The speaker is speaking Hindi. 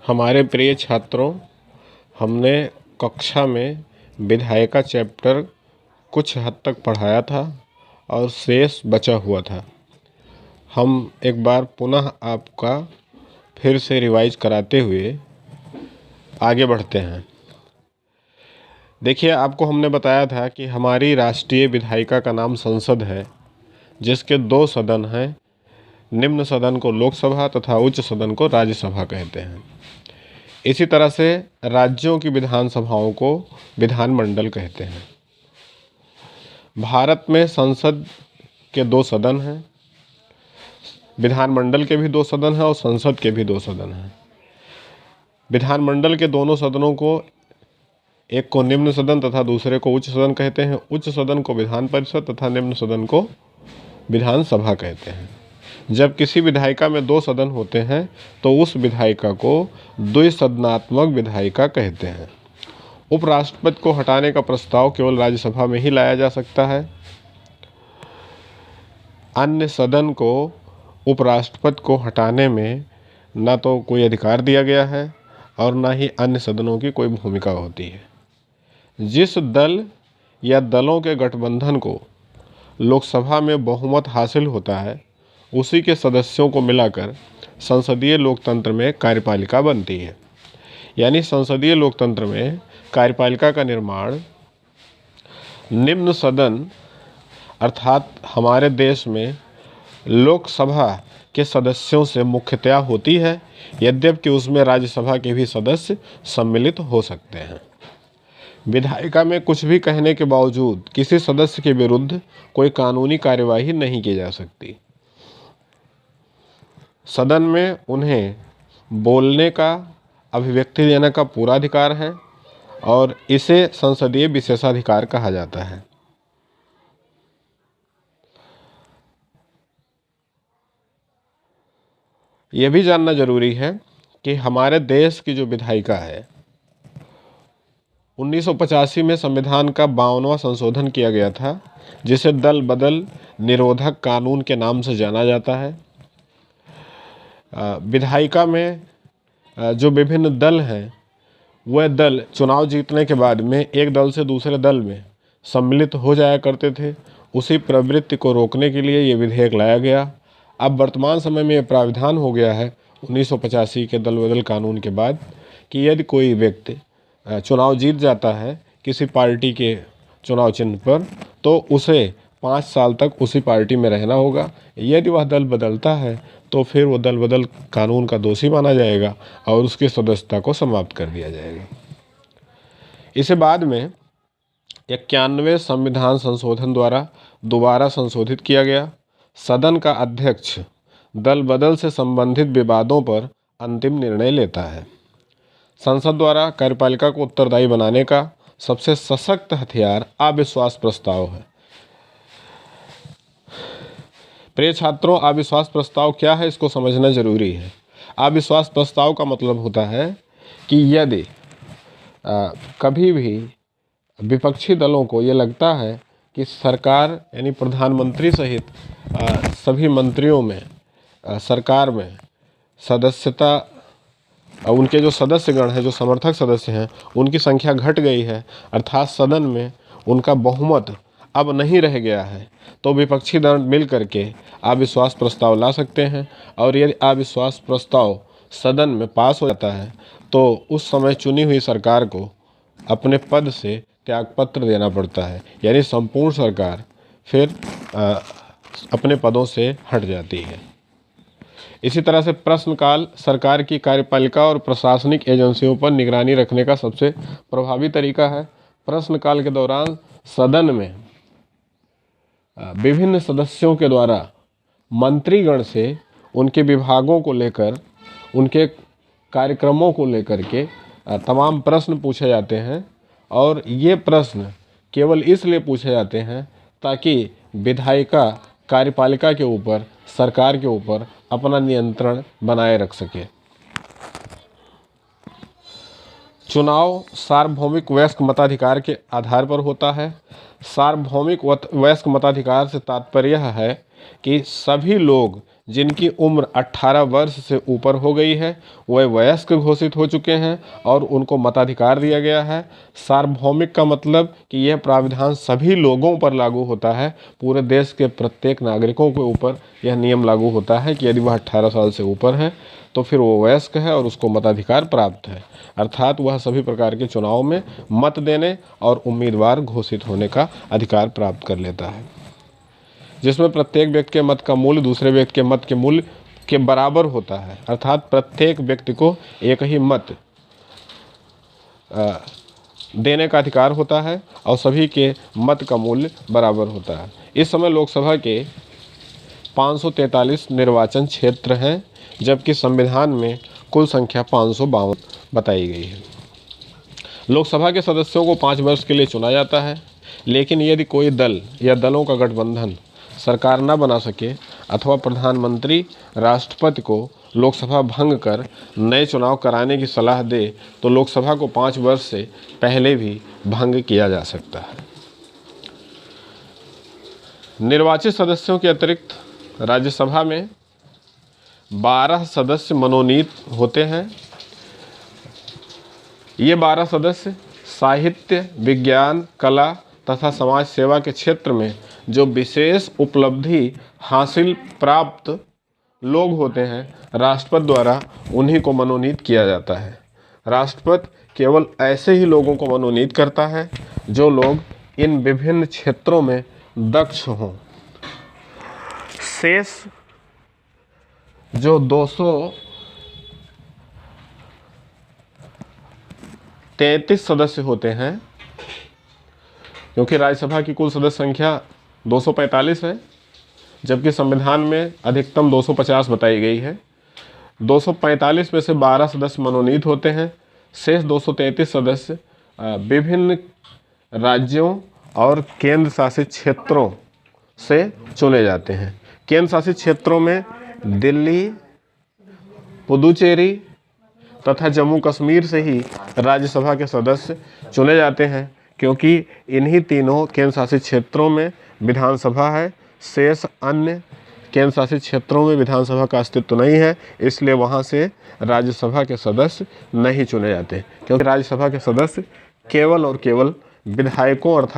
हमारे प्रिय छात्रों, हमने कक्षा में विधायिका चैप्टर कुछ हद तक पढ़ाया था और शेष बचा हुआ था। हम एक बार पुनः आपका फिर से रिवाइज कराते हुए आगे बढ़ते हैं। देखिए, आपको हमने बताया था कि हमारी राष्ट्रीय विधायिका का नाम संसद है, जिसके 2 सदन हैं। निम्न सदन को लोकसभा तथा उच्च सदन को राज्यसभा कहते हैं। इसी तरह से राज्यों की विधानसभाओं को विधानमंडल कहते हैं। भारत में संसद के 2 सदन हैं, विधानमंडल के भी 2 सदन हैं और संसद के भी 2 सदन हैं। विधानमंडल के दोनों सदनों को, एक को निम्न सदन तथा दूसरे को उच्च सदन कहते हैं। उच्च सदन को विधान परिषद तथा निम्न सदन को विधानसभा कहते हैं। जब किसी विधायिका में 2 सदन होते हैं तो उस विधायिका को द्विसदनात्मक विधायिका कहते हैं। उपराष्ट्रपति को हटाने का प्रस्ताव केवल राज्यसभा में ही लाया जा सकता है। अन्य सदन को उपराष्ट्रपति को हटाने में न तो कोई अधिकार दिया गया है और न ही अन्य सदनों की कोई भूमिका होती है। जिस दल या दलों के गठबंधन को लोकसभा में बहुमत हासिल होता है, उसी के सदस्यों को मिलाकर संसदीय लोकतंत्र में कार्यपालिका बनती है। यानी संसदीय लोकतंत्र में कार्यपालिका का निर्माण निम्न सदन अर्थात हमारे देश में लोकसभा के सदस्यों से मुख्यतया होती है, यद्यपि उसमें राज्यसभा के भी सदस्य सम्मिलित हो सकते हैं। विधायिका में कुछ भी कहने के बावजूद किसी सदस्य के विरुद्ध कोई कानूनी कार्यवाही नहीं की जा सकती। सदन में उन्हें बोलने का, अभिव्यक्ति देने का पूरा अधिकार है और इसे संसदीय विशेषाधिकार कहा जाता है। यह भी जानना जरूरी है कि हमारे देश की जो विधायिका है, 1985 में संविधान का 52वां संशोधन किया गया था, जिसे दल बदल निरोधक कानून के नाम से जाना जाता है। विधायिका में जो विभिन्न दल हैं, वह दल चुनाव जीतने के बाद में एक दल से दूसरे दल में सम्मिलित हो जाया करते थे। उसी प्रवृत्ति को रोकने के लिए ये विधेयक लाया गया। अब वर्तमान समय में यह प्राविधान हो गया है 1985 के दल बदल कानून के बाद कि यदि कोई व्यक्ति चुनाव जीत जाता है किसी पार्टी के चुनाव चिन्ह पर, तो उसे 5 साल तक उसी पार्टी में रहना होगा। यदि वह दल बदलता है तो फिर वो दल बदल कानून का दोषी माना जाएगा और उसकी सदस्यता को समाप्त कर दिया जाएगा। इसे बाद में 91वें संविधान संशोधन द्वारा दोबारा संशोधित किया गया। सदन का अध्यक्ष दल बदल से संबंधित विवादों पर अंतिम निर्णय लेता है। संसद द्वारा कार्यपालिका को उत्तरदायी बनाने का सबसे सशक्त हथियार अविश्वास प्रस्ताव है। प्रिय छात्रों, अविश्वास प्रस्ताव क्या है, इसको समझना जरूरी है। अविश्वास प्रस्ताव का मतलब होता है कि यदि कभी भी विपक्षी दलों को ये लगता है कि सरकार यानी प्रधानमंत्री सहित सभी मंत्रियों में, सरकार में सदस्यता, उनके जो सदस्यगण हैं, जो समर्थक सदस्य हैं, उनकी संख्या घट गई है, अर्थात सदन में उनका बहुमत अब नहीं रह गया है, तो विपक्षी दल मिल करके अविश्वास प्रस्ताव ला सकते हैं। और यदि अविश्वास प्रस्ताव सदन में पास हो जाता है तो उस समय चुनी हुई सरकार को अपने पद से त्यागपत्र देना पड़ता है, यानी संपूर्ण सरकार फिर अपने पदों से हट जाती है। इसी तरह से प्रश्नकाल सरकार की कार्यपालिका और प्रशासनिक एजेंसियों पर निगरानी रखने का सबसे प्रभावी तरीका है। प्रश्नकाल के दौरान सदन में विभिन्न सदस्यों के द्वारा मंत्रीगण से उनके विभागों को लेकर, उनके कार्यक्रमों को लेकर के तमाम प्रश्न पूछे जाते हैं और ये प्रश्न केवल इसलिए पूछे जाते हैं ताकि विधायिका कार्यपालिका के ऊपर, सरकार के ऊपर अपना नियंत्रण बनाए रख सके। चुनाव सार्वभौमिक वयस्क मताधिकार के आधार पर होता है। सार्वभौमिक वयस्क मताधिकार से तात्पर्य है कि सभी लोग जिनकी उम्र 18 वर्ष से ऊपर हो गई है वह वयस्क घोषित हो चुके हैं और उनको मताधिकार दिया गया है। सार्वभौमिक का मतलब कि यह प्राविधान सभी लोगों पर लागू होता है, पूरे देश के प्रत्येक नागरिकों के ऊपर यह नियम लागू होता है कि यदि वह 18 साल से ऊपर है तो फिर वो वयस्क है और उसको मताधिकार प्राप्त है, अर्थात वह सभी प्रकार के चुनाव में मत देने और उम्मीदवार घोषित होने का अधिकार प्राप्त कर लेता है, जिसमें प्रत्येक व्यक्ति के मत का मूल्य दूसरे व्यक्ति के मत के मूल्य के बराबर होता है, अर्थात प्रत्येक व्यक्ति को एक ही मत देने का अधिकार होता है और सभी के मत का मूल्य बराबर होता है। इस समय लोकसभा के 543 निर्वाचन क्षेत्र हैं, जबकि संविधान में कुल संख्या 552 बताई गई है। लोकसभा के सदस्यों को 5 वर्ष के लिए चुना जाता है, लेकिन यदि कोई दल या दलों का गठबंधन सरकार न बना सके अथवा प्रधानमंत्री राष्ट्रपति को लोकसभा भंग कर नए चुनाव कराने की सलाह दे तो लोकसभा को 5 वर्ष से पहले भी भंग किया जा सकता है। निर्वाचित सदस्यों के अतिरिक्त राज्यसभा में 12 सदस्य मनोनीत होते हैं। ये 12 सदस्य साहित्य, विज्ञान, कला तथा समाज सेवा के क्षेत्र में जो विशेष उपलब्धि हासिल प्राप्त लोग होते हैं, राष्ट्रपति द्वारा उन्हीं को मनोनीत किया जाता है। राष्ट्रपति केवल ऐसे ही लोगों को मनोनीत करता है जो लोग इन विभिन्न क्षेत्रों में दक्ष हों। शेष जो 233 सदस्य होते हैं, क्योंकि राज्यसभा की कुल सदस्य संख्या 245 है, जबकि संविधान में अधिकतम 250 बताई गई है। 245 में से 12 सदस्य मनोनीत होते हैं। शेष 233 सदस्य विभिन्न राज्यों और केंद्र शासित क्षेत्रों से चुने जाते हैं। केंद्र शासित क्षेत्रों में दिल्ली, पुदुचेरी तथा जम्मू कश्मीर से ही राज्यसभा के सदस्य चुने जाते हैं, क्योंकि इन्हीं तीनों केंद्र शासित क्षेत्रों में विधानसभा है। शेष अन्य केंद्र शासित क्षेत्रों में विधानसभा का अस्तित्व नहीं है, इसलिए वहां से राज्यसभा के सदस्य नहीं चुने जाते, क्योंकि राज्यसभा के सदस्य केवल और केवल विधायकों अर्थात